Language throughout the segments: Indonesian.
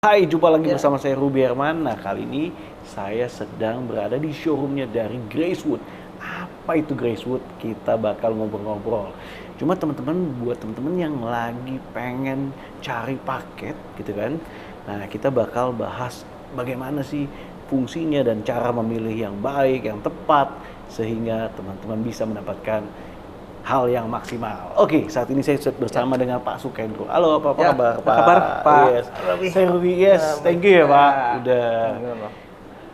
Hai, jumpa lagi bersama saya Ruby Herman. Nah, kali ini saya sedang berada di showroomnya dari Gracewood. Apa itu Gracewood? Kita bakal ngobrol-ngobrol. Cuma teman-teman, buat teman-teman yang lagi pengen cari paket gitu kan. Nah, kita bakal bahas bagaimana sih fungsinya dan cara memilih yang baik, yang tepat sehingga teman-teman bisa mendapatkan hal yang maksimal. Oke, saat ini saya bersama dengan Pak Sukendro. Halo, apa kabar, Pak? Apa kabar, Pak? Yes. Saya Ruby, yes. Thank you ya, Pak. Udah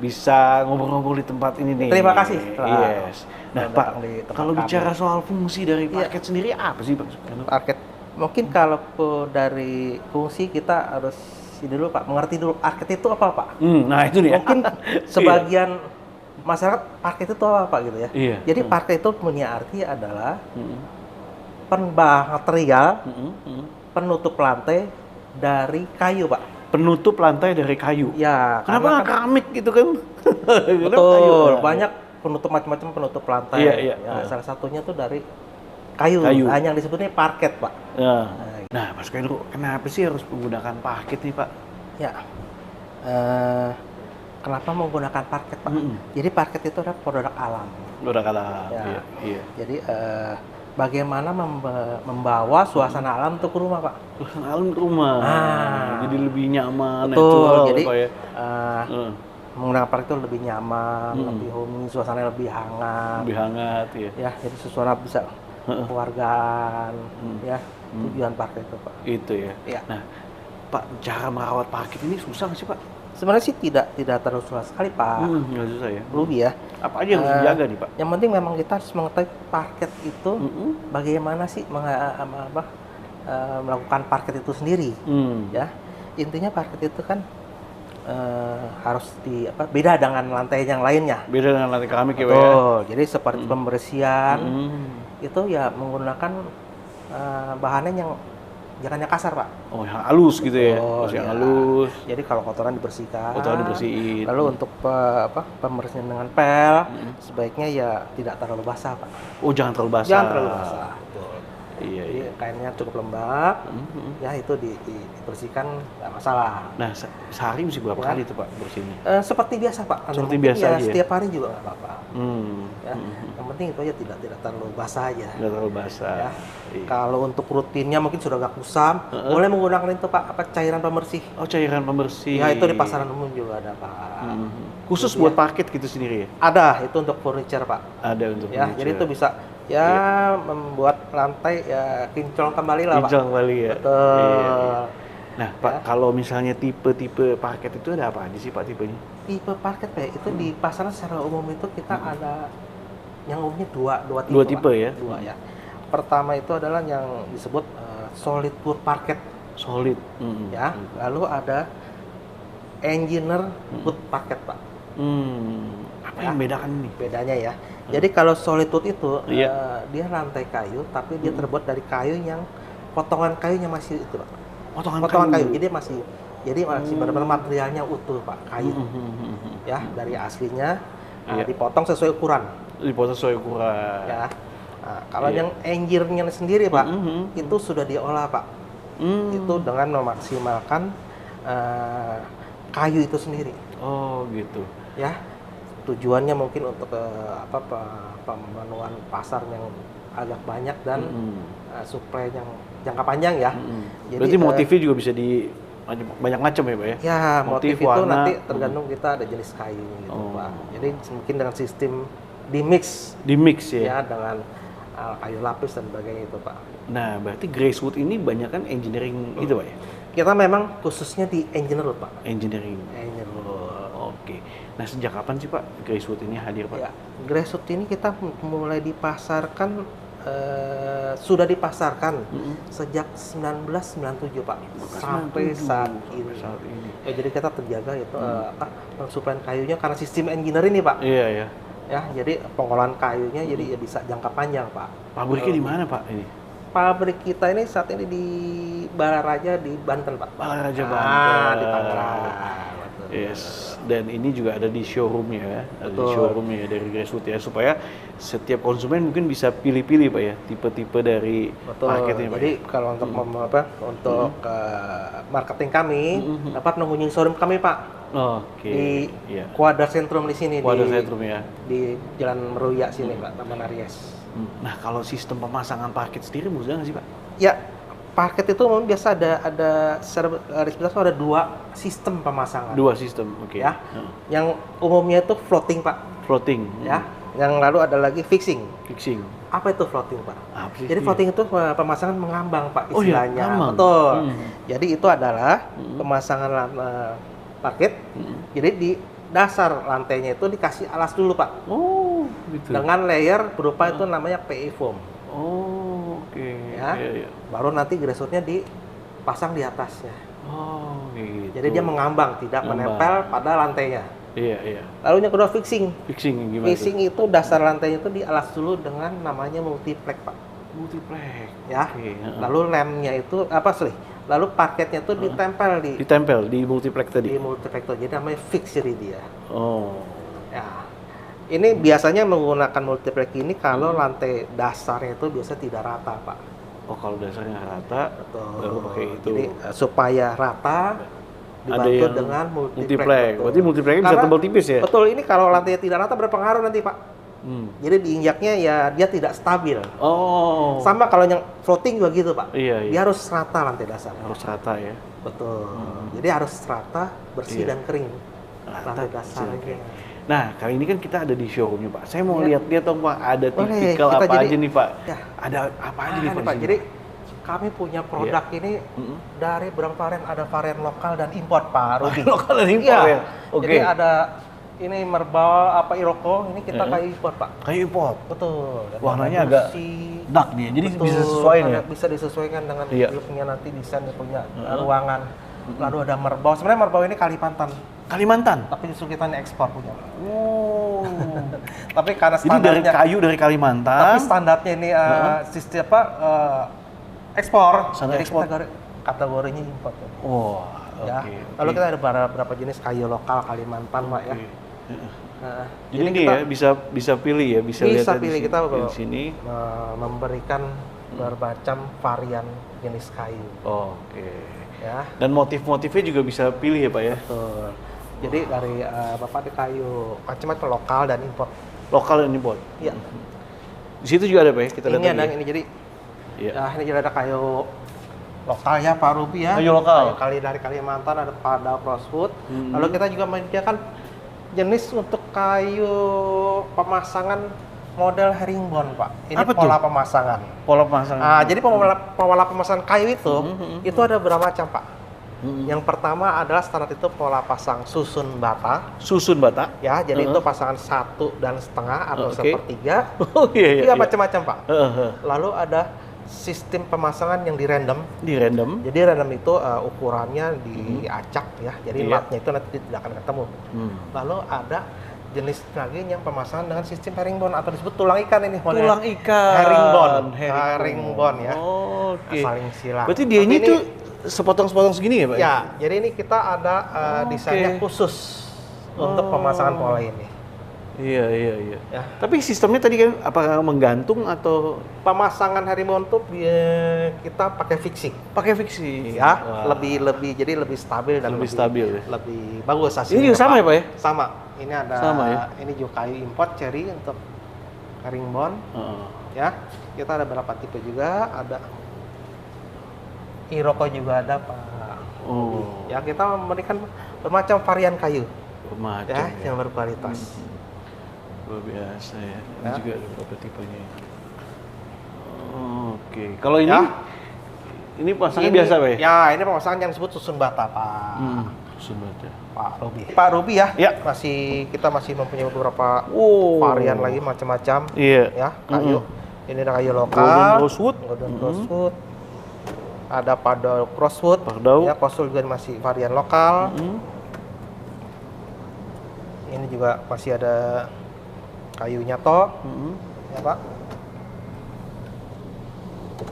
bisa ngobrol-ngobrol di tempat ini nih. Terima kasih. Yes. Nah, Pak, kalau bicara soal fungsi dari paket sendiri apa sih, Pak Sukendro? Paket. Mungkin kalau dari fungsi kita harus ini dulu, Pak. Mengerti dulu paket itu apa, Pak? Nah, itu dia. Mungkin sebagian masyarakat paket itu apa, gitu ya. Iya. Jadi paket itu punya arti adalah material penutup lantai dari kayu, Pak. Penutup lantai dari kayu. Ya, Kenapa nggak keramik gitu kan? betul. Banyak penutup macam-macam penutup lantai. Iya, iya. Ya, salah satunya tuh dari kayu. Nah, yang disebutnya parket, Pak. Ya. Nah, Pak Sukendro, kenapa sih harus menggunakan parket nih, Pak? Ya. Kenapa menggunakan parket, Pak? Jadi parket itu adalah produk alam. Produk alam. Ya. Iya. Jadi bagaimana membawa suasana alam untuk ke rumah, Pak? Suasana alam ke rumah. Jadi lebih nyaman. Betul. Natural, Jadi Pak, ya. menggunakan parket itu lebih nyaman, lebih homey, suasananya lebih hangat. Lebih hangat, ya. Ya, jadi suasana bisa keluargaan. Ya, tujuan parket itu, Pak. Itu ya. Ya. Nah, Pak, cara merawat parket ini susah nggak sih, Pak? Sebenarnya sih tidak terlalu susah sekali, Pak. Nggak susah ya. Ruby ya. Apa aja yang harus dijaga nih, Pak? Yang penting memang kita harus mengetahui parket itu bagaimana sih melakukan parket itu sendiri. Ya, intinya parket itu kan harus beda dengan lantai yang lainnya. Beda dengan lantai keramik ya, Pak, ya. Betul. Jadi seperti pembersihan itu ya menggunakan bahannya yang jangan yang kasar, Pak. Oh, yang halus gitu ya. Yang halus. Jadi kalau kotoran dibersihkan. Kotoran dibersihin. Lalu untuk pembersihan dengan pel, sebaiknya ya tidak terlalu basah, Pak. Oh, jangan terlalu basah. Jangan terlalu basah. Betul. Iya. Jadi kainnya cukup lembab. Ya itu dibersihkan nggak masalah. Nah, sehari mesti berapa kali tuh, Pak, bersihnya? Seperti biasa, Pak. Seperti mungkin biasa ya, aja. setiap hari juga nggak apa-apa. Ya. Yang penting itu aja tidak terlalu basah aja. Tidak terlalu basah. Ya. Kalau untuk rutinnya mungkin sudah agak kusam, boleh menggunakan itu, Pak, cairan pembersih. Oh, cairan pembersih. Ya, itu di pasaran umum juga ada, Pak. Khusus buat parket gitu sendiri ya? Ada, itu untuk furniture, Pak. Ada untuk ya, furniture. jadi itu bisa membuat lantai ya kinclong kembali lah, Pak. Kinclong kembali ya. Betul. Iya. Nah, Pak, kalau misalnya tipe-tipe parket itu ada apa aja sih, Pak, tipenya? Tipe parket, Pak, itu di pasaran secara umum itu kita ada yang umumnya dua tipe. Dua tipe, Pak. Ya? Dua ya. Pertama itu adalah yang disebut solid wood parket. Solid. Ya. Lalu ada engineer wood parket, Pak. Apa yang membedakan ini? Bedanya ya. Jadi kalau solid wood itu dia lantai kayu, tapi dia terbuat dari kayu yang potongan kayunya masih itu, Pak. Potongan kayu. Jadi masih benar-benar materialnya utuh, Pak, kayu. Ya, dari aslinya dipotong sesuai ukuran. Dipotong sesuai ukuran. Ya. Nah, kalau yang engineer-nya sendiri, Pak, itu sudah diolah, Pak. Itu dengan memaksimalkan kayu itu sendiri. Oh, gitu. Ya. Tujuannya mungkin untuk pemenuhan pasar yang agak banyak dan supply yang jangka panjang ya. Jadi, berarti motifnya juga bisa di banyak macam ya, Pak ya? Ya, motif itu warna, nanti tergantung kita ada jenis kayu gitu, Pak. Jadi mungkin dengan sistem di mix ya dengan kayu lapis dan sebagainya itu, Pak. Nah, berarti Gracewood ini banyak kan engineering gitu, Pak ya? Kita memang khususnya di engineer, Pak. Engineering. Oke. Nah, sejak kapan sih, Pak, Gracewood ini hadir, Pak? Ya, Gracewood ini kita mulai dipasarkan, sudah dipasarkan sejak 1997, Pak. Sampai saat ini. Ya, jadi kita terjaga itu pensuplaian kayunya karena sistem engineer ini, Pak. Iya, ya. Ya, jadi pengolahan kayunya jadi bisa jangka panjang, Pak. Pabriknya di mana, Pak, ini? Pabrik kita ini saat ini di Balaraja di Banten, Pak. Balaraja, Banten. Di Tangerang. Yes. Dan ini juga ada di showroomnya ya, ada di Betul. showroomnya ya, dari Gracewood ya, supaya setiap konsumen mungkin bisa pilih-pilih Pak ya, tipe-tipe dari Betul. paketnya Pak Jadi ya. kalau untuk untuk marketing kami dapat mengunjungi showroom kami Pak Oke, di iya. Quadra Sentrum di sini Wadah di Sentrum ya. di Jalan Meruya sini Pak, Taman Aries. Nah, kalau sistem pemasangan paket sendiri mudah nggak sih Pak? Ya, paket itu memang biasa ada secara garis besar itu ada 2 sistem pemasangan. 2 sistem, oke. Ya. Yang umumnya itu floating Pak, Floating, ya. Yang lalu ada lagi fixing. fixing. Apa itu floating Pak? Apa sih Jadi itu? floating itu pemasangan mengambang Pak Oh iya, istilahnya. ngambang. Betul. Hmm. Jadi itu adalah pemasangan paket. Jadi di dasar lantainya itu dikasih alas dulu Pak. Oh, gitu. Dengan layer berupa itu namanya PE foam. Oh, oke. Ya. Iya, iya. Baru nanti Gracewood-nya dipasang di atasnya. Oh, gitu. Jadi dia mengambang, tidak Ngambang. menempel pada lantainya. Iya, iya. Lalu yang kedua fixing. Fixing gimana? Fixing itu dasar lantainya itu dialas dulu dengan namanya multiplex Pak. Multiplex. Ya. Oke, heeh. Lalu lemnya itu lalu parketnya itu ditempel Ditempel di multiplex tadi. di multiplex itu. Jadi namanya fix jadi dia. Oh. Ya. Ini biasanya menggunakan multiplex ini kalau lantai dasarnya itu biasa tidak rata Pak. Oh, kalau dasarnya rata, Betul. baru pakai itu. Jadi supaya rata Ada dibantu yang dengan multiplex. multiplex. betul. Berarti multiplexnya bisa Karena- tebal tipis ya? Betul, ini kalau lantainya tidak rata berpengaruh nanti Pak. Jadi diinjaknya ya dia tidak stabil. Oh. Sama kalau yang floating juga gitu Pak. Iya, iya. Dia harus rata lantai dasar. Harus rata ya. Betul. Jadi harus rata, bersih Iya. dan kering. Rata, Lantai dasar. bersih, oke. Nah, kali ini kan kita ada di showroomnya Pak. Saya mau Iya. lihat-lihat dong Pak, ada Boleh, tipikal kita apa jadi- aja nih Pak? Ya. Ada apa aja nih Nih, Pak? Pak. di sini, Jadi kami punya produk ini dari berapa varian? Ada varian lokal dan import Pak Ruby. Lokal dan impor Iya. ya? Oke. Jadi ada ini merbau Iroko, ini kita kayu import Pak. Kayu import. Betul. Dan Warnanya ada agak busi. dark nih, jadi Betul, bisa sesuai nih. ada- Bisa disesuaikan dengan Iya. looknya nanti desain punya ruangan. Lalu ada merbau. Sebenarnya merbau ini Kalimantan, Kalimantan. tapi justru kita ini ekspor punya. Oh. Tapi karena Jadi dari standarnya, kayu dari Kalimantan. tapi standarnya ini sistem ekspor. Standar Jadi ekspor. kategorinya import. Oh. Ya. Oke. Lalu kita ada beberapa jenis kayu lokal Kalimantan, Pak ya. Oke. Nah, Jadi ini ya bisa pilih ya, bisa lihat bisa di pilih sini- kita di sini. memberikan bermacam varian jenis kayu, Oke. ya. Dan motif-motifnya juga bisa pilih ya Pak ya. Betul. Jadi dari Bapak di kayu macam-macam lokal dan import. Lokal dan import. Iya. Di situ juga ada Pak ya, kita lihat Ini lagi ada ya. ini jadi Iya. ya ini juga ada kayu lokal ya Pak Ruby ya. Kayu lokal. Kayu dari Kalimantan ada pada Crosswood. Lalu kita juga menyediakan jenis untuk kayu pemasangan model herringbone Pak. Ini Apa pola tuh? pemasangan. Pola pemasangan. Jadi pola pemasangan kayu itu ada berapa macam Pak? Yang pertama adalah standar itu pola pasang susun bata. Susun bata. Ya, jadi itu pasangan 1,5 atau Oke. 1/3. Oh iya iya. Iya macam-macam Pak. Heeh. Lalu ada sistem pemasangan yang di random. Di random. Jadi random itu ukurannya diacak ya. Jadi Iya. matnya itu nanti tidak akan ketemu. Lalu ada jenis lagi yang pemasangan dengan sistem herringbone atau disebut tulang ikan ini. modelnya. Tulang ikan. Herringbone. Herringbone ya. Oke. Saling silang. Berarti dia Tapi ini tuh sepotong-sepotong segini ya Pak? Ya, jadi ini kita ada desainnya khusus untuk pemasangan pola ini. Iya iya iya. Ya. Tapi sistemnya tadi kan apakah menggantung atau Pemasangan herringbone tuh kita pakai fixing. pakai fiksi? Ya, Wah. jadi lebih stabil dan Lebih stabil ya? lebih bagus hasilnya. Ini juga sama ya Pak ya? Sama. Ini ada Sama ya? ini juga kayu import cherry untuk herringbone Heeh. ya. Kita ada berapa tipe juga, ada Iroko juga ada Pak. Oh. Ya, kita memberikan bermacam varian kayu Macam ya, ya. yang berkualitas. Luar biasa ya. Ini Ya. juga ada beberapa tipenya. Oke. Kalau ini Ya. ini pasangnya biasa Pak ya? Ya, ini pemasangan yang disebut susun bata Pak. Susun bata. Pak Ruby. Pak Ruby ya. Ya. Kita masih mempunyai beberapa Oh. varian lagi macam-macam. Iya. Ya, kayu. Ini ada kayu lokal. Golden rosewood. Golden rosewood. Ada pada crosswood. Pardau. Ya, crosswood juga masih varian lokal. Ini juga masih ada kayu nyato. Ya, Pak.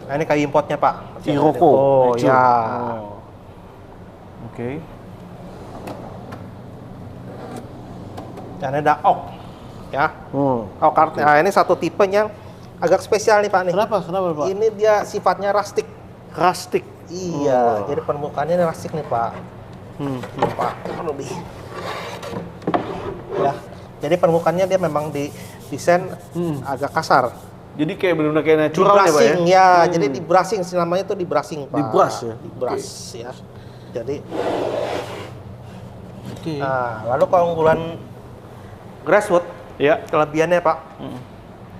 Nah, ini kayu importnya, Pak. Masih ada Iroko. Oh, Hancur. ya. Oh. Oke. Dan ada oak, ya. Oak art. Nah, ini satu tipe yang agak spesial nih Pak nih. Kenapa Pak? Ini dia sifatnya rustic. Rustic. Iya, jadi permukaannya ini rustic nih Pak. Pak, lebih. Ya, jadi permukaannya dia memang desain agak kasar. Jadi kayak benar-benar kayak natural ya Pak ya? Ya, jadi di brushing, namanya itu di brushing Pak. Di brush ya? Di brush ya. Jadi, Oke. nah, lalu keunggulan Gracewood, Ya. kelebihannya Pak,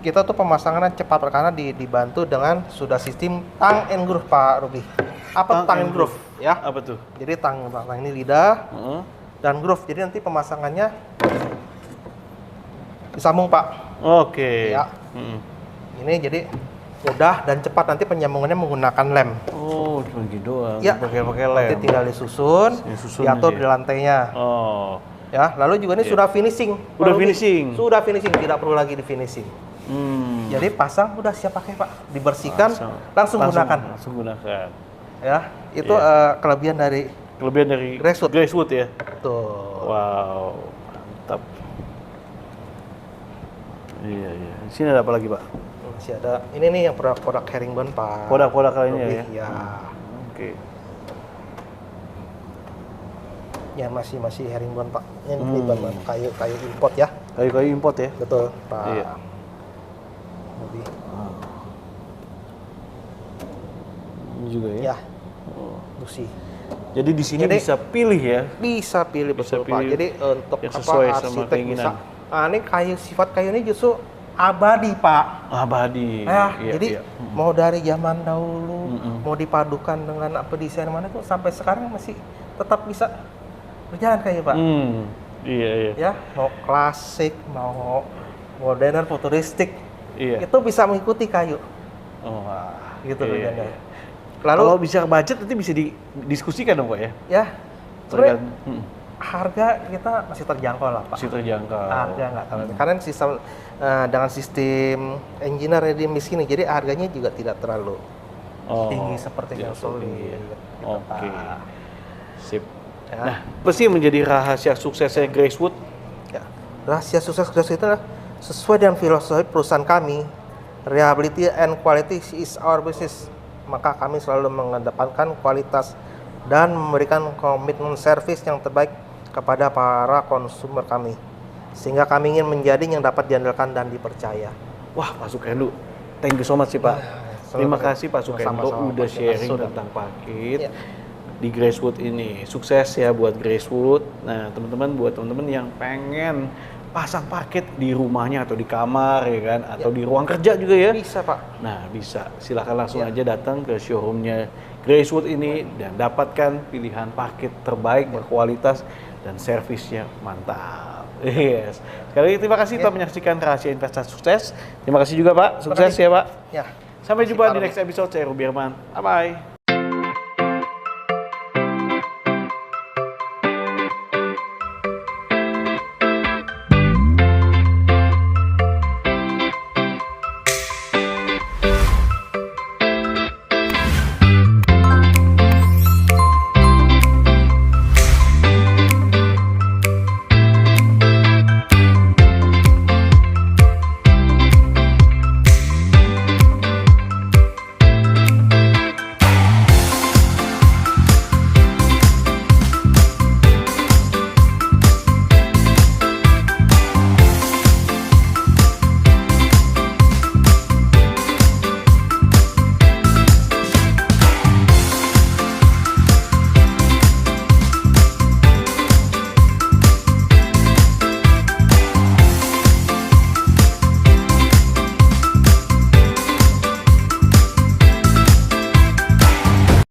kita tuh pemasangannya cepat karena dibantu dengan sudah sistem tongue and groove Pak Ruby. Apa tongue and groove? Ya. Apa tuh? Jadi tang ini lidah dan groove. Jadi nanti pemasangannya disambung Pak. Oke. Ya. Ini jadi mudah dan cepat, nanti penyambungannya menggunakan lem. Oh, cuma gitu doang. Ya. Pakai lem. Nanti tinggal disusun, diatur aja. di lantainya. Oh. Ya, lalu juga ini sudah finishing. Udah Pak Ruby. finishing? Sudah finishing, tidak perlu lagi di finishing. Jadi pasang udah siap pakai Pak, dibersihkan, langsung gunakan. Langsung gunakan. Ya, itu kelebihan dari Gracewood ya. tuh. Wow, mantap. Iya. Di sini ada apa lagi Pak? Masih ada ini nih yang produk herringbone Pak. Produk lainnya ya. Ya. Oke. Ya masih herringbone Pak. Ini bahan kayu import ya. Kayu-kayu import ya. Betul Pak. Iya. Lebih. Ini juga ya. Ya. Lucy. Jadi di sini bisa pilih ya. Bisa pilih Bisa betul Pak. pilih Jadi untuk yang sesuai sama arsitek keinginan. bisa. Nah, ini sifat kayu ini justru abadi Pak. Abadi. Ya, Iya, jadi iya. mau dari zaman dahulu, mau dipadukan dengan apa desain mana tuh sampai sekarang masih tetap bisa berjalan kayak Pak. Iya. Ya, mau klasik, mau modern, futuristik, Iya. itu bisa mengikuti kayu. Oh, wah. Gitu iya, bedanya. iya. Lalu, Kalau bisa budget nanti bisa didiskusikan dong Pak ya. ya, sebenarnya Tergantung. harga kita masih terjangkau lah Pak. Masih terjangkau. Harga nggak terlalu. Karena sistem dengan sistem engineer ready mix ini, jadi harganya juga tidak terlalu tinggi seperti yang solid. Gitu, Oke. Pak. Sip. Ya. Nah, apa sih menjadi rahasia suksesnya Gracewood? Ya, rahasia sukses Gracewood itu adalah sesuai dengan filosofi perusahaan kami, reliability and quality is our business. Maka kami selalu mengedepankan kualitas dan memberikan komitmen servis yang terbaik kepada para konsumer kami, sehingga kami ingin menjadi yang dapat diandalkan dan dipercaya. Wah, Pak Sukendo, thank you so much sih Pak. Terima kasih Pak Sukendo udah sharing tentang paket di Gracewood ini. Sukses ya buat Gracewood. Nah, teman-teman, buat teman-teman yang pengen pasang parket di rumahnya atau di kamar ya kan, atau di ruang kerja juga ya. Bisa Pak. Nah, bisa. Silakan langsung aja datang ke showroomnya Gracewood ini dan dapatkan pilihan parket terbaik, berkualitas, dan servisnya mantap. Yes. Sekali lagi terima kasih telah menyaksikan Rahasia Investasi Sukses. Terima kasih juga Pak. Sukses ya Pak. Ya. Sampai jumpa di next episode. Saya Ruby Herman. Bye-bye.